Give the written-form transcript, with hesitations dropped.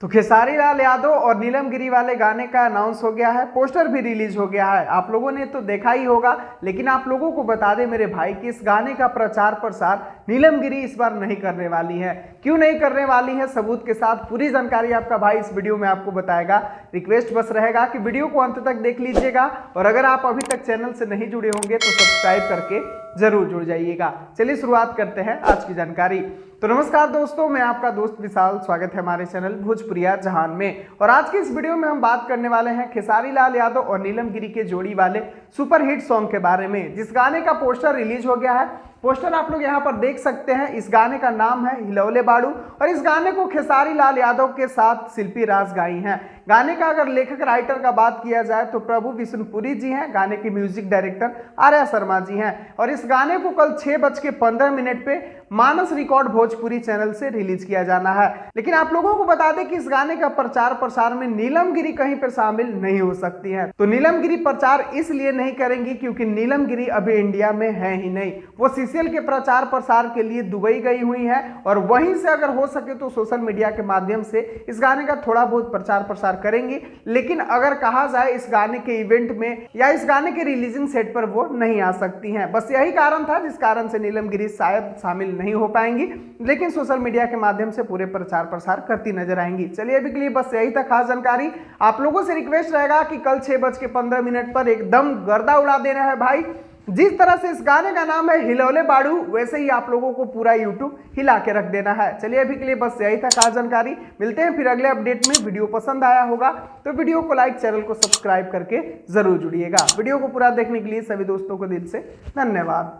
तो खेसारी लाल यादव और नीलम गिरी वाले गाने का अनाउंस हो गया है, पोस्टर भी रिलीज हो गया है। आप लोगों ने तो देखा ही होगा, लेकिन आप लोगों को बता दें मेरे भाई कि इस गाने का प्रचार प्रसार नीलम गिरी इस बार नहीं करने वाली है। क्यों नहीं करने वाली है, सबूत के साथ पूरी जानकारी आपका भाई इस वीडियो में आपको बताएगा। रिक्वेस्ट बस रहेगा कि वीडियो को अंत तक देख लीजिएगा, और अगर आप अभी तक चैनल से नहीं जुड़े होंगे तो सब्सक्राइब करके जरूर जुड़ जाइएगा। चलिए शुरुआत करते हैं आज की जानकारी। तो नमस्कार दोस्तों, मैं आपका दोस्त विशाल, स्वागत है हमारे चैनल भोजपुरिया जहान में। और आज की इस वीडियो में हम बात करने वाले हैं खेसारी लाल यादव और नीलम गिरी के जोड़ी वाले सुपरहिट सॉन्ग के बारे में, जिस गाने का पोस्टर रिलीज हो गया है। पोस्टर आप लोग यहाँ पर देख सकते हैं। इस गाने का नाम है हिलौले बाड़ू, और इस गाने को खेसारी लाल यादव के साथ शिल्पी राज गाई हैं। गाने का अगर लेखक राइटर का बात किया जाए तो प्रभु विष्णुपुरी जी हैं, गाने के म्यूजिक डायरेक्टर आर्या शर्मा जी हैं। और इस गाने को कल 6:15 पे मानस रिकॉर्ड भोजपुरी चैनल से रिलीज किया जाना है। लेकिन आप लोगों को बता दें कि इस गाने का प्रचार प्रसार में नीलम गिरी कहीं पर शामिल नहीं हो सकती है। तो नीलम गिरी प्रचार इसलिए नहीं करेंगी क्योंकि नीलम गिरी अभी इंडिया में है ही नहीं। वो सीसीएल के प्रचार प्रसार के लिए दुबई गई हुई है, और वहीं से अगर हो सके तो सोशल मीडिया के माध्यम से इस गाने का थोड़ा बहुत प्रचार प्रसार करेंगी। लेकिन अगर कहा जाए इस गाने के इवेंट में या इस गाने के रिलीजिंग सेट पर वो नहीं आ सकती हैं। बस यही कारण था जिस कारण से नीलम गिरी शायद शामिल नहीं हो पाएंगी, लेकिन सोशल मीडिया के माध्यम से पूरे प्रचार प्रसार करती नजर आएंगी। चलिए अभी के लिए बस यही था खास जानकारी। आप लोगों से रिक्वेस्ट रहेगा कि कल 6:15 पर एकदम गर्दा उड़ा देना है भाई। जिस तरह से इस गाने का नाम है हिलौले बाड़ू, वैसे ही आप लोगों को पूरा यूट्यूब हिला के रख देना है। चलिए अभी के लिए बस यही था खास जानकारी। मिलते हैं फिर अगले अपडेट में। वीडियो पसंद आया होगा तो वीडियो को लाइक, चैनल को सब्सक्राइब करके जरूर जुड़िएगा। वीडियो को पूरा देखने के लिए सभी दोस्तों को दिल से धन्यवाद।